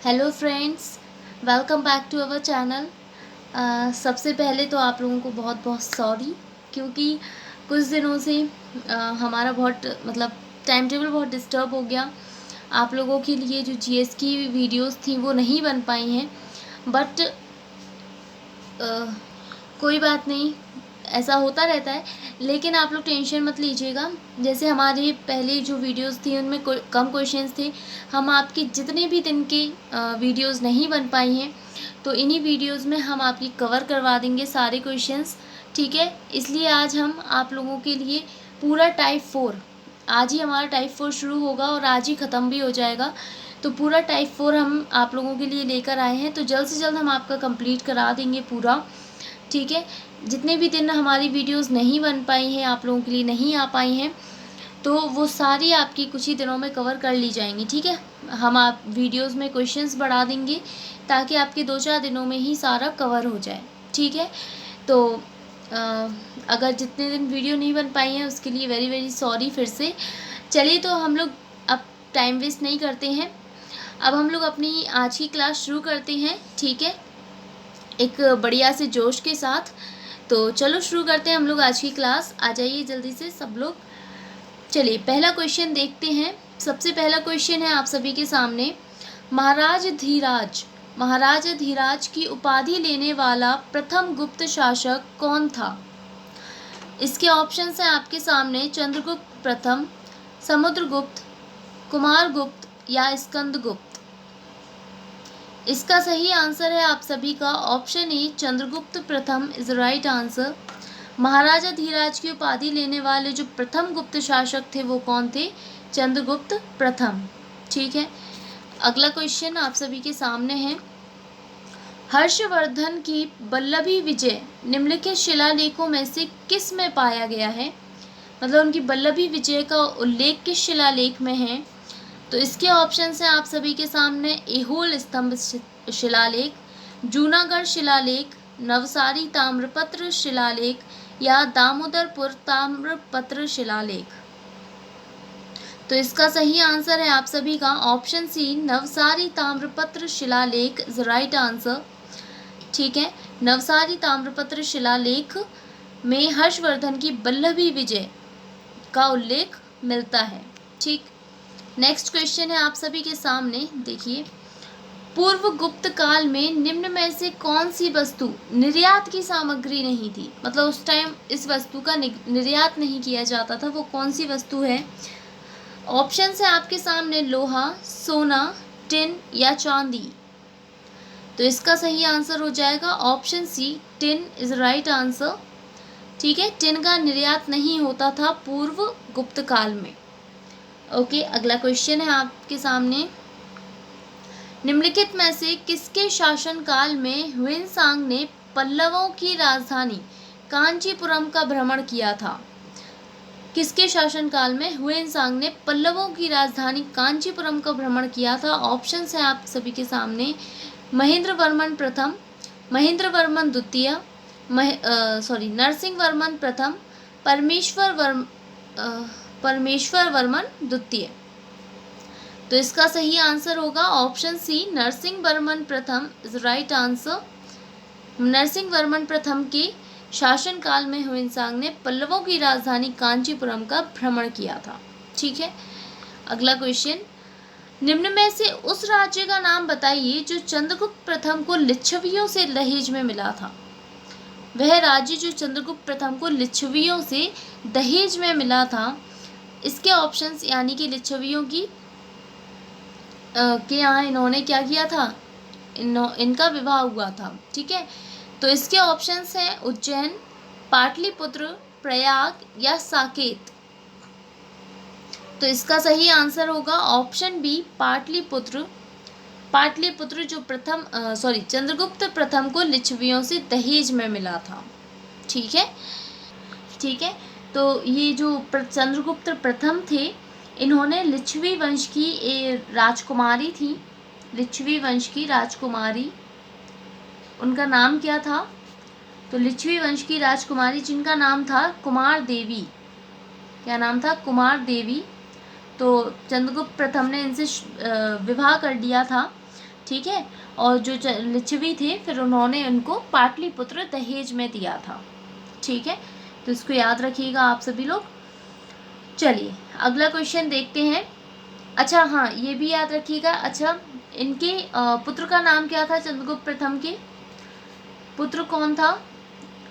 Hello friends, welcome back to our channel. सबसे पहले तो आप लोगों को बहुत बहुत सॉरी, क्योंकि कुछ दिनों से हमारा बहुत टाइम टेबल बहुत डिस्टर्ब हो गया। आप लोगों के लिए जो जीएस की वीडियोस थी वो नहीं बन पाई हैं, बट कोई बात नहीं, ऐसा होता रहता है। लेकिन आप लोग टेंशन मत लीजिएगा। जैसे हमारी पहले जो वीडियोस थी उनमें कम क्वेश्चंस थे, हम आपके जितने भी दिन के वीडियोस नहीं बन पाई हैं तो इन्हीं वीडियोस में हम आपकी कवर करवा देंगे सारे क्वेश्चंस, ठीक है। इसलिए आज हम आप लोगों के लिए पूरा टाइप 4, आज ही हमारा टाइप 4 शुरू होगा और आज ही ख़त्म भी हो जाएगा। तो पूरा टाइप 4 हम आप लोगों के लिए लेकर आए हैं, तो जल्द से जल्द हम आपका कंप्लीट करा देंगे पूरा, ठीक है। जितने भी दिन हमारी वीडियोस नहीं बन पाई हैं, आप लोगों के लिए नहीं आ पाई हैं, तो वो सारी आपकी कुछ ही दिनों में कवर कर ली जाएंगी, ठीक है। हम आप वीडियोस में क्वेश्चंस बढ़ा देंगे ताकि आपके 2-4 दिनों में ही सारा कवर हो जाए, ठीक है। तो अगर जितने दिन वीडियो नहीं बन पाई हैं उसके लिए वेरी वेरी सॉरी फिर से। चलिए, तो हम लोग अब टाइम वेस्ट नहीं करते हैं, अब हम लोग अपनी आज की क्लास शुरू करते हैं, ठीक है, एक बढ़िया से जोश के साथ। तो चलो शुरू करते हैं हम लोग आज की क्लास। आ जाइए जल्दी से सब लोग। चलिए, पहला क्वेश्चन देखते हैं। सबसे पहला क्वेश्चन है आप सभी के सामने, महाराज धीराज की उपाधि लेने वाला प्रथम गुप्त शासक कौन था? इसके ऑप्शंस हैं आपके सामने, चंद्रगुप्त प्रथम, समुद्रगुप्त, कुमारगुप्त या स्कंदगुप्त। इसका सही आंसर है आप सभी का ऑप्शन ए, चंद्रगुप्त प्रथम इज राइट आंसर। महाराजा धीराज की उपाधि लेने वाले जो प्रथम गुप्त शासक थे वो कौन थे? चंद्रगुप्त प्रथम, ठीक है। अगला क्वेश्चन आप सभी के सामने है, हर्षवर्धन की बल्लभी विजय निम्नलिखित शिलालेखों में से किस में पाया गया है? मतलब उनकी बल्लभी विजय का उल्लेख किस शिलालेख में है? तो इसके ऑप्शंस हैं आप सभी के सामने, ऐहोल स्तंभ शिलालेख, जूनागढ़ शिलालेख, नवसारी ताम्रपत्र शिलालेख या दामोदरपुर ताम्रपत्र शिलालेख। तो इसका सही आंसर है आप सभी का ऑप्शन सी, नवसारी ताम्रपत्र शिलालेख इज राइट आंसर, ठीक है। नवसारी ताम्रपत्र शिलालेख में हर्षवर्धन की बल्लभी विजय का उल्लेख मिलता है, ठीक। नेक्स्ट क्वेश्चन है आप सभी के सामने, देखिए, पूर्व गुप्त काल में निम्न में से कौन सी वस्तु निर्यात की सामग्री नहीं थी? मतलब उस टाइम इस वस्तु का निर्यात नहीं किया जाता था, वो कौन सी वस्तु है? ऑप्शन है आपके सामने, लोहा, सोना, टिन या चांदी। तो इसका सही आंसर हो जाएगा option C, tin is right answer, ठीक है। टिन का निर्यात नहीं होता था पूर्व गुप्त काल में। ओके, अगला क्वेश्चन है आपके सामने, निम्नलिखित में से किसके शासनकाल में ह्वेनसांग ने पल्लवों की राजधानी कांचीपुरम का भ्रमण किया था? किसके शासनकाल में ह्वेनसांग ने पल्लवों की राजधानी कांचीपुरम का भ्रमण किया था? ऑप्शंस हैं आप सभी के सामने, महेंद्र वर्मन प्रथम, महेंद्र वर्मन द्वितीय, नरसिंह वर्मन प्रथम, परमेश्वर वर्मन द्वितीय। तो इसका सही आंसर होगा ऑप्शन सी, नरसिंह वर्मन प्रथम is right answer. Narasimha Varman प्रथम के शासनकाल में ह्वेनसांग ने पल्लवों की राजधानी कांचीपुरम का भ्रमण किया था, ठीक है। अगला क्वेश्चन, निम्न में से उस राज्य का नाम बताइए जो चंद्रगुप्त प्रथम को लिच्छवियों से दहेज में मिला था। वह राज्य जो चंद्रगुप्त प्रथम को लिच्छवियों से दहेज में मिला था। इसके ऑप्शंस, यानी कि लिच्छवियों की के यहाँ इन्होंने क्या किया था, इनका विवाह हुआ था, ठीक है। तो इसके ऑप्शंस हैं उज्जैन, पाटलिपुत्र, प्रयाग या साकेत। तो इसका सही आंसर होगा ऑप्शन बी, पाटलिपुत्र। पाटलिपुत्र जो चंद्रगुप्त प्रथम को लिच्छवियों से दहेज में मिला था, ठीक है, ठीक है। तो ये जो चंद्रगुप्त प्रथम थे, इन्होंने लिच्छवी वंश की राजकुमारी थी, लिच्छवी वंश की राजकुमारी, उनका नाम क्या था? तो लिच्छवी वंश की राजकुमारी जिनका नाम था कुमार देवी, क्या नाम था? कुमार देवी। तो चंद्रगुप्त प्रथम ने इनसे विवाह कर दिया था, ठीक है। और जो लिच्छवी थे फिर उन्होंने उनको पाटलिपुत्र दहेज में दिया था, ठीक है। तो इसको याद रखिएगा आप सभी लोग। चलिए अगला क्वेश्चन देखते हैं। अच्छा हाँ, ये भी याद रखिएगा। अच्छा, इनके पुत्र का नाम क्या था? चंद्रगुप्त प्रथम के पुत्र कौन था?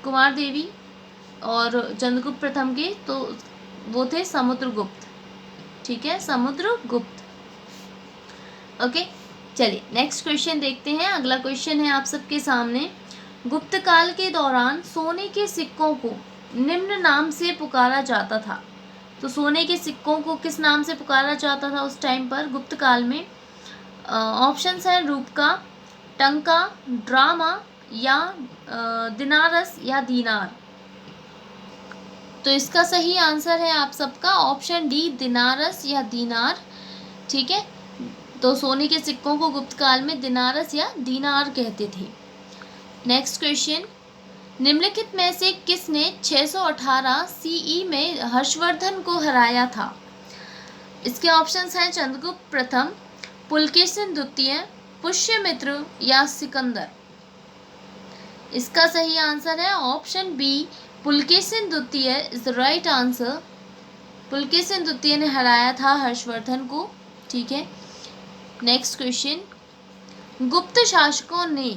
कुमार देवी। और चंद्रगुप्त प्रथम के तो वो थे समुद्रगुप्त, ठीक है, समुद्रगुप्त। ओके, चलिए नेक्स्ट क्वेश्चन देखते हैं। अगला क्वेश्चन है आप सबके सामने। गुप्त काल के दौरान सोने के सिक्कों को निम्न नाम से पुकारा जाता था। तो सोने के सिक्कों को किस नाम से पुकारा जाता था उस टाइम पर गुप्त काल में? ऑप्शंस हैं रूपका, टंका, ड्रामा या दिनारस या दीनार। तो इसका सही आंसर है आप सबका ऑप्शन डी, दिनारस या दीनार, ठीक है। तो सोने के सिक्कों को गुप्त काल में दिनारस या दीनार कहते थे। नेक्स्ट क्वेश्चन, निम्नलिखित में से किसने 618 सीई में हर्षवर्धन को हराया था? इसके ऑप्शंस हैं चंद्रगुप्त प्रथम, पुलकेशिन द्वितीय, पुष्यमित्र या सिकंदर। इसका सही आंसर है ऑप्शन बी, पुलकेशिन द्वितीय is the right answer. Pulakeshin द्वितीय ने हराया था हर्षवर्धन को, ठीक है। नेक्स्ट क्वेश्चन, गुप्त शासकों ने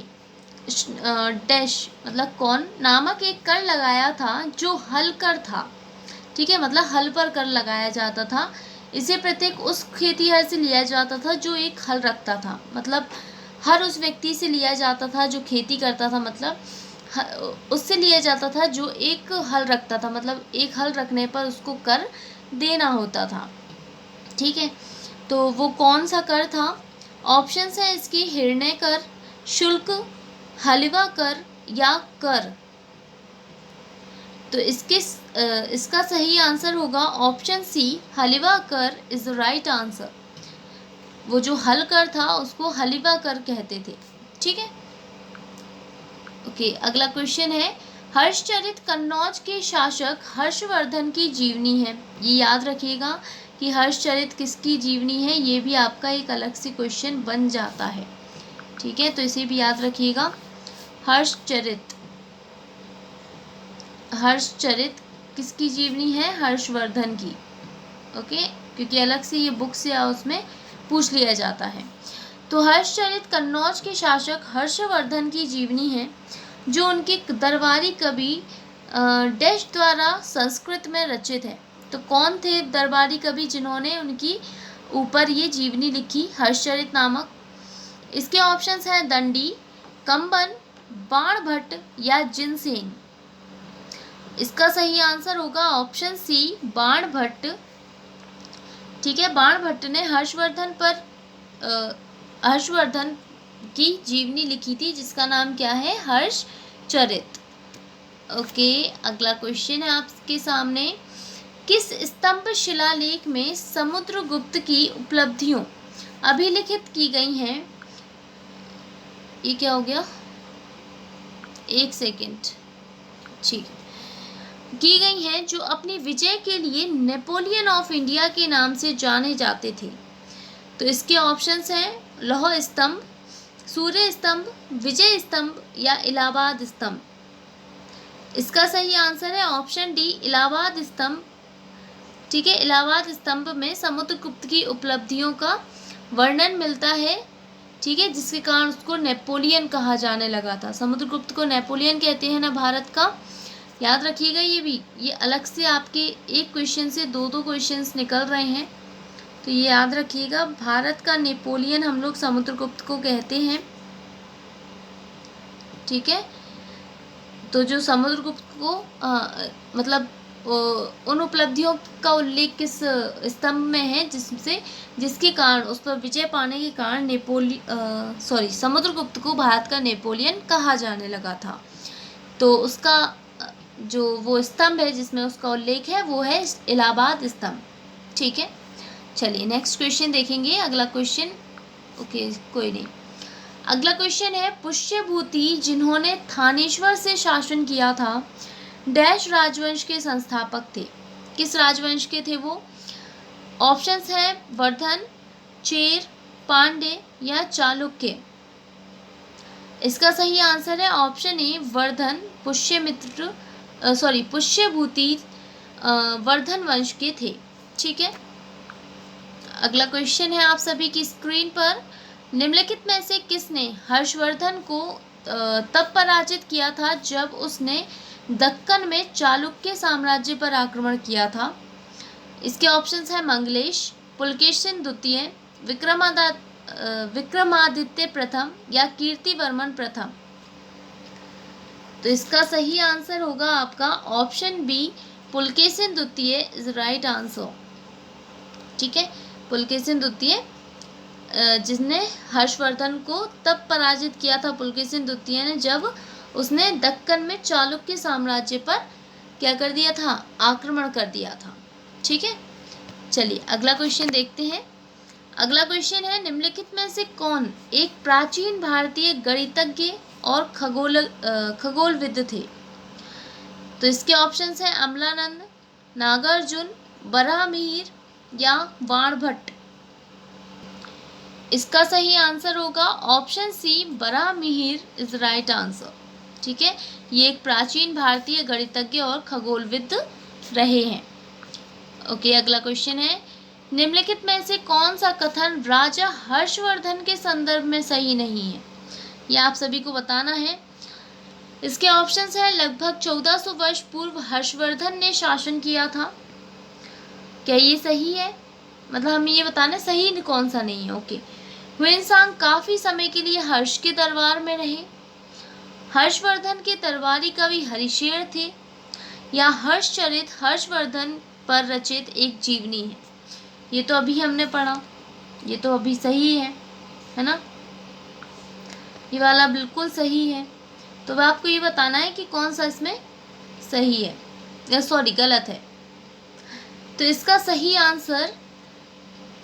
डैश मतलब कौन नामक एक कर लगाया था जो हल कर था, ठीक है, मतलब हल पर कर लगाया जाता था। इसे प्रत्येक उस खेतीहर से लिया जाता था जो एक हल रखता था, मतलब हर उस व्यक्ति से लिया जाता था जो खेती करता था, मतलब उससे लिया जाता था जो एक हल रखता था, मतलब एक हल रखने पर उसको कर देना होता था, ठीक है। तो वो कौन सा कर था? ऑप्शंस है इसकी हिरण्य कर, शुल्क, हलवा कर या कर। तो इसका सही आंसर होगा ऑप्शन सी, हलवा कर इज द राइट आंसर। वो जो हल कर था उसको हलवा कर कहते थे, ठीक है। ओके, अगला क्वेश्चन है, हर्षचरित कन्नौज के शासक हर्षवर्धन की जीवनी है। ये याद रखिएगा कि हर्षचरित किसकी जीवनी है, ये भी आपका एक अलग से क्वेश्चन बन जाता है, ठीक है। तो इसे भी याद रखिएगा। हर्षचरित किसकी जीवनी है? हर्षवर्धन की, ओके, क्योंकि अलग से ये बुक से उसमें पूछ लिया जाता है। तो हर्षचरित कन्नौज के शासक हर्षवर्धन की जीवनी है जो उनके दरबारी कवि डैश द्वारा संस्कृत में रचित है। तो कौन थे दरबारी कवि जिन्होंने उनकी ऊपर ये जीवनी लिखी हर्षचरित नामक? इसके ऑप्शंस हैं दंडी, कंबन, बाणभट्ट या जिनसेन। इसका सही आंसर होगा ऑप्शन सी, बाणभट्ट, ठीक है। बाणभट्ट ने हर्षवर्धन की जीवनी लिखी थी जिसका नाम क्या है? हर्षचरित। ओके, अगला क्वेश्चन है आपके सामने। किस स्तंभ शिलालेख में समुद्रगुप्त की उपलब्धियों अभिलिखित की गई हैं? ये क्या हो गया? एक सेकेंड, ठीक, की गई हैं जो अपनी विजय के लिए नेपोलियन ऑफ इंडिया के नाम से जाने जाते थे। तो इसके ऑप्शंस हैं लौह स्तंभ, सूर्य स्तंभ, विजय स्तंभ या इलाहाबाद स्तंभ। इसका सही आंसर है ऑप्शन डी, इलाहाबाद स्तंभ, ठीक है। इलाहाबाद स्तंभ में समुद्रगुप्त की उपलब्धियों का वर्णन मिलता है, ठीक है, जिसके कारण उसको नेपोलियन कहा जाने लगा था। समुद्रगुप्त को नेपोलियन कहते हैं ना भारत का, याद रखिएगा। ये अलग से आपके एक क्वेश्चन से दो क्वेश्चंस निकल रहे हैं, तो ये याद रखिएगा। भारत का नेपोलियन हम लोग समुद्रगुप्त को कहते हैं, ठीक है। तो जो समुद्रगुप्त को मतलब उन उपलब्धियों का उल्लेख किस स्तंभ में है जिसके कारण उस पर विजय पाने के कारण समुद्रगुप्त को भारत का नेपोलियन कहा जाने लगा था। तो उसका जो वो स्तंभ है जिसमें उसका उल्लेख है वो है इलाहाबाद स्तंभ, ठीक है। चलिए नेक्स्ट क्वेश्चन देखेंगे। अगला क्वेश्चन, ओके कोई नहीं, अगला क्वेश्चन है, पुष्यभूति जिन्होंने थानेश्वर से शासन किया था डैश राजवंश के संस्थापक थे। किस राजवंश के थे वो? ऑप्शंस हैं वर्धन, चेर, पांडे या चालुक्य। इसका सही आंसर है ऑप्शन ए वर्धन पुष्यभूति वर्धन वंश के थे। ठीक है, अगला क्वेश्चन है आप सभी की स्क्रीन पर। निम्नलिखित में से किसने हर्षवर्धन को तब पराजित किया था जब उसने दक्कन में चालुक्य साम्राज्य पर आक्रमण किया था? इसके ऑप्शंस हैं मंगलेश, पुलकेशिन द्वितीय, विक्रमादित्य प्रथम या कीर्तिवर्मन प्रथम। तो इसका सही आंसर होगा आपका ऑप्शन बी, पुलकेशिन द्वितीय इज राइट आंसर। ठीक है, पुलकेशिन द्वितीय जिसने हर्षवर्धन को तब पराजित किया था पुलकेशिन द्वितीय ने जब उसने दक्कन में चालुक्य साम्राज्य पर क्या कर दिया था, आक्रमण कर दिया था। ठीक है, चलिए अगला क्वेश्चन देखते हैं। अगला क्वेश्चन है निम्नलिखित में से कौन एक प्राचीन भारतीय गणितज्ञ और खगोलविद थे? तो इसके ऑप्शंस हैं अमलानंद, नागार्जुन, बराहमिहिर या बाणभट्ट। इसका सही आंसर होगा option C, Varahamihira is right answer. ठीक है, ये एक प्राचीन भारतीय गणितज्ञ और खगोलविद रहे हैं। ओके, अगला क्वेश्चन है निम्नलिखित में से कौन सा कथन राजा हर्षवर्धन के संदर्भ में सही नहीं है? यह आप सभी को बताना है। इसके ऑप्शंस हैं लगभग 1400 वर्ष पूर्व हर्षवर्धन ने शासन किया था। क्या ये सही है? मतलब हमें ये बताना सही कौन सा नहीं है। ओके, ह्वेनसांग काफी समय के लिए हर्ष के दरबार में रहे, हर्षवर्धन के दरबारी कवि हरिशेर थे, या हर्षचरित हर्षवर्धन पर रचित एक जीवनी है। ये तो अभी हमने पढ़ा, ये तो अभी सही है ना, ये वाला बिल्कुल सही है। तो आपको ये बताना है कि कौन सा इसमें सही है या सॉरी गलत है। तो इसका सही आंसर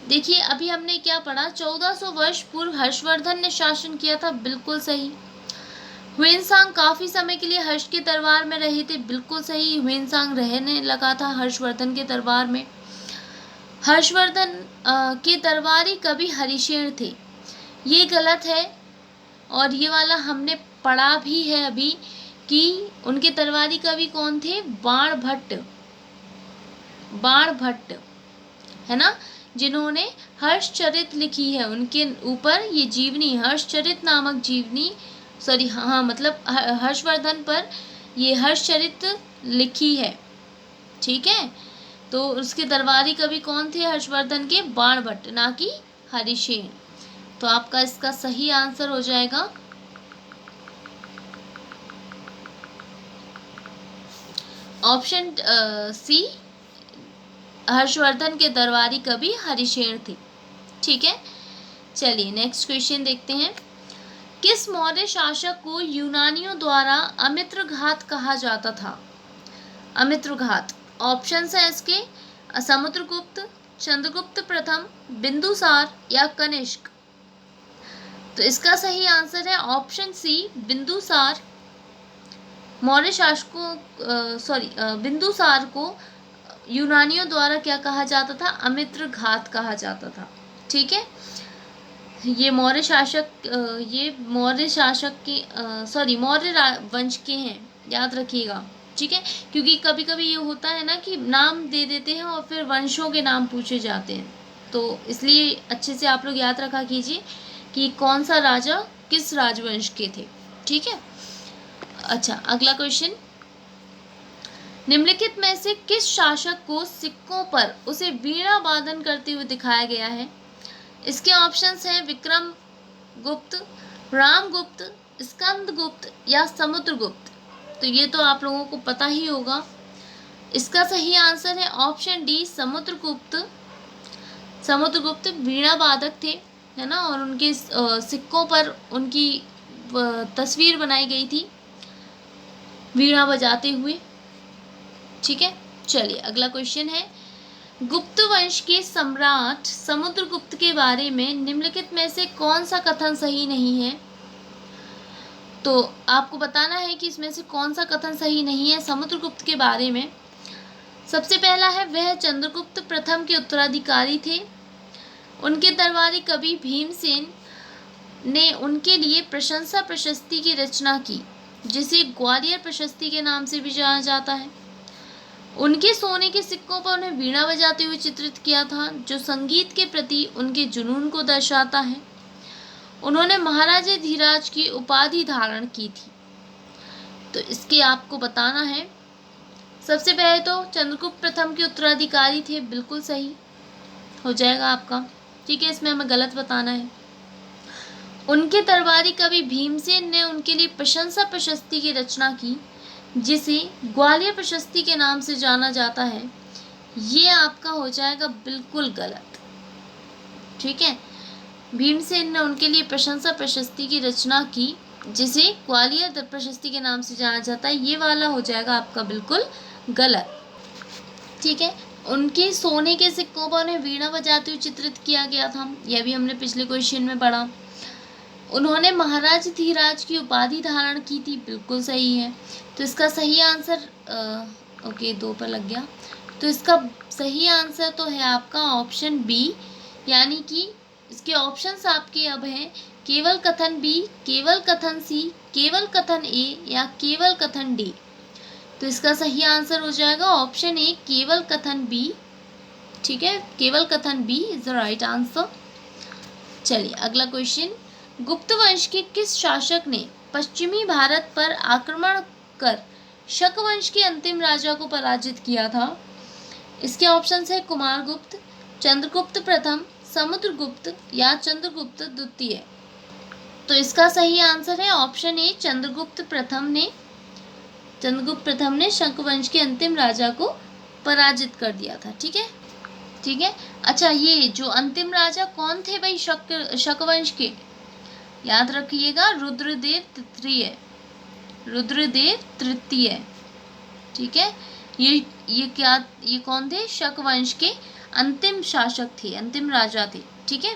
देखिए, अभी हमने क्या पढ़ा, 1400 वर्ष पूर्व हर्षवर्धन ने शासन किया था, बिल्कुल सही। ह्वेनसांग काफी समय के लिए हर्ष के दरबार में रहे थे, बिल्कुल सही, ह्वेनसांग रहने लगा था हर्षवर्धन के दरबार में। हर्षवर्धन के दरबारी कवि हरिशेर थे, ये गलत है। और ये वाला हमने पढ़ा भी है अभी कि उनके दरबारी कवि कौन थे, बाणभट्ट है ना, जिन्होंने हर्षचरित लिखी है। उनके ऊपर ये जीवनी, हर्षचरित नामक जीवनी, सॉरी हाँ मतलब हर्षवर्धन पर ये हर्षचरित लिखी है। ठीक है, तो उसके दरबारी कवि कौन थे हर्षवर्धन के, बाणभट्ट, ना कि हरिशेन। तो आपका इसका सही आंसर हो जाएगा ऑप्शन सी, हर्षवर्धन के दरबारी कवि हरिशेन थे। ठीक है, चलिए नेक्स्ट क्वेश्चन देखते हैं। किस मौर्य शासक को यूनानियों द्वारा अमित्रघात कहा जाता था? अमित्रघात, ऑप्शंस है इसके समुद्रगुप्त, चंद्रगुप्त प्रथम, बिंदुसार या कनिष्क। तो इसका सही आंसर है ऑप्शन सी, बिंदुसार। मौर्य शासकों बिंदुसार को यूनानियों द्वारा क्या कहा जाता था, अमित्रघात कहा जाता था। ठीक है, ये मौर्य शासक के मौर्य वंश के हैं, याद रखिएगा। ठीक है, क्योंकि कभी कभी ये होता है ना कि नाम दे देते हैं और फिर वंशों के नाम पूछे जाते हैं, तो इसलिए अच्छे से आप लोग याद रखा कीजिए कि कौन सा राजा किस राजवंश के थे। ठीक है, अच्छा अगला क्वेश्चन, निम्नलिखित में से किस शासक को सिक्कों पर उसे वीणा वादन करते हुए दिखाया गया है? इसके ऑप्शंस हैं विक्रम गुप्त, रामगुप्त, स्कंदगुप्त या समुद्रगुप्त। तो ये तो आप लोगों को पता ही होगा। इसका सही आंसर है ऑप्शन डी, समुद्रगुप्त। समुद्रगुप्त वीणा वादक थे, है ना, और उनके सिक्कों पर उनकी तस्वीर बनाई गई थी वीणा बजाते हुए। ठीक है, चलिए अगला क्वेश्चन है, गुप्त वंश के सम्राट समुद्रगुप्त के बारे में निम्नलिखित में से कौन सा कथन सही नहीं है? तो आपको बताना है कि इसमें से कौन सा कथन सही नहीं है समुद्रगुप्त के बारे में। सबसे पहला है वह चंद्रगुप्त प्रथम के उत्तराधिकारी थे, उनके दरबारी कवि भीमसेन ने उनके लिए प्रशंसा प्रशस्ति की रचना की, जिसे ग्वालियर प्रशस्ति के नाम से भी जाना जाता है। उनके सोने के सिक्कों पर उन्हें वीणा बजाते हुए चित्रित किया था, जो संगीत के प्रति उनके जुनून को दर्शाता है। उन्होंने महाराजा धीराज की उपाधि धारण की थी। तो इसके आपको बताना है। सबसे पहले तो चंद्रगुप्त प्रथम के उत्तराधिकारी थे, बिल्कुल सही हो जाएगा आपका। ठीक है, इसमें हमें गलत बताना है। उनके दरबारी कवि भीमसेन ने उनके लिए प्रशंसा प्रशस्ति की रचना की, जिसे ग्वालियर प्रशस्ति के नाम से जाना जाता है। ये आपका हो जाएगा बिल्कुल गलत। ठीक है, भीमसेन ने उनके लिए प्रशंसा प्रशस्ति की रचना की, जिसे ग्वालियर प्रशस्ति के नाम से जाना जाता है। ये वाला हो जाएगा आपका बिल्कुल गलत। ठीक है, उनके सोने के सिक्कों पर उन्हें वीणा बजाते हुए चित्रित किया गया था। यह भी हमने पिछले क्वेश्चन में पढ़ा। उन्होंने महाराज धीराज की उपाधि धारण की थी, बिल्कुल सही है। तो इसका सही आंसर ओके 2 पर लग गया। तो इसका सही आंसर तो है आपका ऑप्शन बी, यानी कि इसके ऑप्शंस आपके अब हैं केवल कथन बी, केवल कथन सी, केवल कथन ए या केवल कथन डी। तो इसका सही आंसर हो जाएगा ऑप्शन ए, केवल कथन बी। ठीक है, केवल कथन B is the right answer. चलिए अगला क्वेश्चन, गुप्त वंश के किस शासक ने पश्चिमी भारत पर आक्रमण कर शक वंश के अंतिम राजा को पराजित किया था? इसके ऑप्शंस है कुमारगुप्त, चंद्रगुप्त प्रथम, समुद्रगुप्त या चंद्रगुप्त द्वितीय। तो इसका सही आंसर है ऑप्शन ए, चंद्रगुप्त प्रथम ने शक वंश के अंतिम राजा को पराजित कर दिया था। ठीक है, ठीक है। अच्छा, ये जो अंतिम राजा कौन थे भाई शक वंश के? याद रखिएगा, रुद्रदेव तृतीय। ठीक है, ये कौन थे? शक वंश के अंतिम शासक थे, अंतिम राजा थे। ठीक है,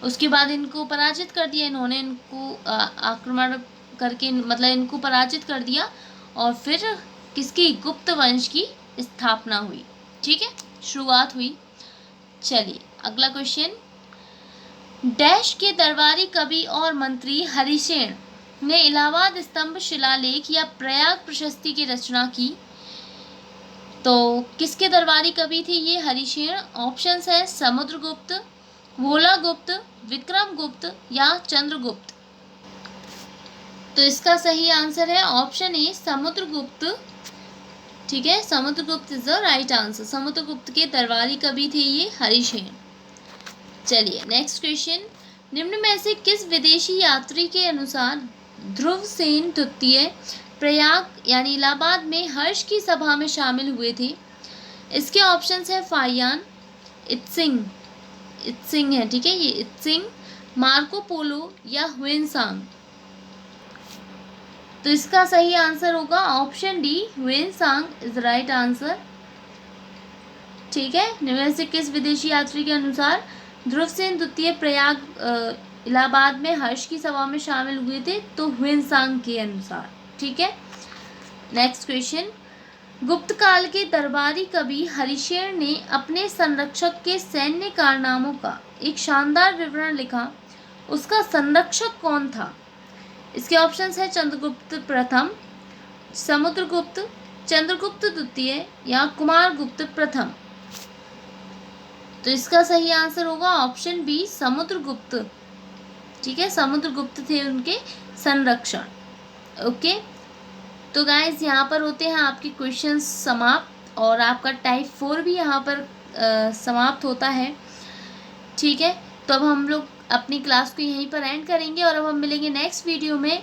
उसके बाद इनको पराजित कर दिया इन्होंने, इनको आक्रमण करके मतलब इनको पराजित कर दिया और फिर किसकी? गुप्त वंश की स्थापना हुई। ठीक है, शुरुआत हुई। चलिए अगला क्वेश्चन, डैश के दरबारी कवि और मंत्री हरिसेन ने इलाहाबाद स्तंभ शिलालेख या प्रयाग प्रशस्ति की रचना की। तो किसके दरबारी कवि थे ये हरिसेन? ऑप्शंस है समुद्रगुप्त, भोलागुप्त, विक्रमगुप्त या चंद्रगुप्त। तो इसका सही आंसर है ऑप्शन ए, समुद्रगुप्त। ठीक है, Samudragupta is the right answer. Samudragupta के दरबारी कवि थे ये हरिसेन। चलिए नेक्स्ट क्वेश्चन, निम्न में से किस विदेशी यात्री के अनुसार ध्रुवसेन द्वितीय प्रयाग यानी इलाहाबाद में हर्ष की सभा में शामिल हुए थे? इसके ऑप्शंस है फाहियान, इत्सिंग है। ठीक है, ये इत्सिंग, मार्को पोलो या ह्वेनसांग। तो इसका सही आंसर होगा option D, Hiuen Tsang is right answer. ठीक है, निम्न से किस विदेशी यात्री के अनुसार ध्रुवसेन द्वितीय प्रयाग इलाहाबाद में हर्ष की सभा में शामिल हुए थे? तो ह्वेनसांग के अनुसार। ठीक है, नेक्स्ट क्वेश्चन, गुप्त काल के दरबारी कवि हरिसेन ने अपने संरक्षक के सैन्य कारनामों का एक शानदार विवरण लिखा, उसका संरक्षक कौन था? इसके ऑप्शंस है चंद्रगुप्त प्रथम, समुद्रगुप्त, चंद्रगुप्त द्वितीय या कुमारगुप्त प्रथम। तो इसका सही आंसर होगा ऑप्शन बी, समुद्रगुप्त। ठीक है, समुद्रगुप्त थे उनके संरक्षण। ओके, तो गाइज यहाँ पर होते हैं आपके क्वेश्चंस समाप्त और आपका टाइप 4 भी यहाँ पर समाप्त होता है। ठीक है, तो अब हम लोग अपनी क्लास को यहीं पर एंड करेंगे और अब हम मिलेंगे नेक्स्ट वीडियो में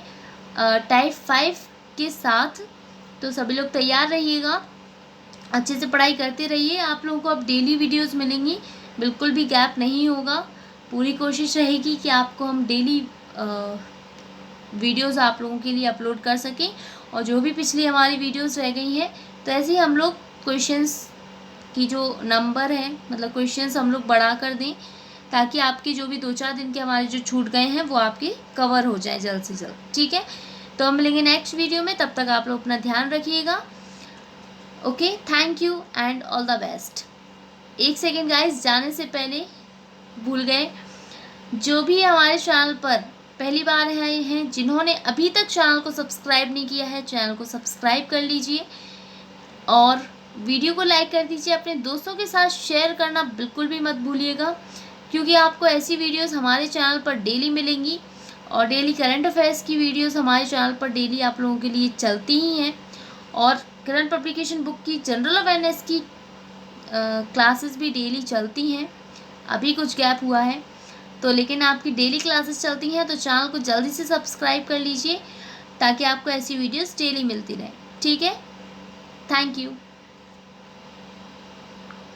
टाइप 5 के साथ। तो सभी लोग तैयार रहिएगा, अच्छे से पढ़ाई करते रहिए। आप लोगों को अब डेली वीडियोस मिलेंगी, बिल्कुल भी गैप नहीं होगा। पूरी कोशिश रहेगी कि आपको हम डेली वीडियोस आप लोगों के लिए अपलोड कर सकें और जो भी पिछली हमारी वीडियोस रह गई हैं तो ऐसे ही हम लोग क्वेश्चंस की जो नंबर है मतलब क्वेश्चंस हम लोग बढ़ा कर दें, ताकि आपके जो भी 2-4 दिन के हमारे जो छूट गए हैं वो आपके कवर हो जाए जल्द से जल्द। ठीक है, तो हम मिलेंगे नेक्स्ट वीडियो में, तब तक आप लोग अपना ध्यान रखिएगा। Okay, thank you and all the best. एक सेकेंड गाइस, जाने से पहले भूल गए, जो भी हमारे चैनल पर पहली बार आए हैं, जिन्होंने अभी तक चैनल को सब्सक्राइब नहीं किया है, चैनल को सब्सक्राइब कर लीजिए और वीडियो को लाइक कर दीजिए। अपने दोस्तों के साथ शेयर करना बिल्कुल भी मत भूलिएगा, क्योंकि आपको ऐसी वीडियोस हमारे चैनल पर डेली मिलेंगी और डेली करंट अफेयर्स की वीडियोस हमारे चैनल पर डेली आप लोगों के लिए चलती ही हैं। और करंट पब्लिकेशन बुक की जनरल अवेयरनेस की क्लासेस भी डेली चलती हैं। अभी कुछ गैप हुआ है तो, लेकिन आपकी डेली क्लासेस चलती हैं, तो चैनल को जल्दी से सब्सक्राइब कर लीजिए ताकि आपको ऐसी वीडियोस डेली मिलती रहे। ठीक है, थैंक यू।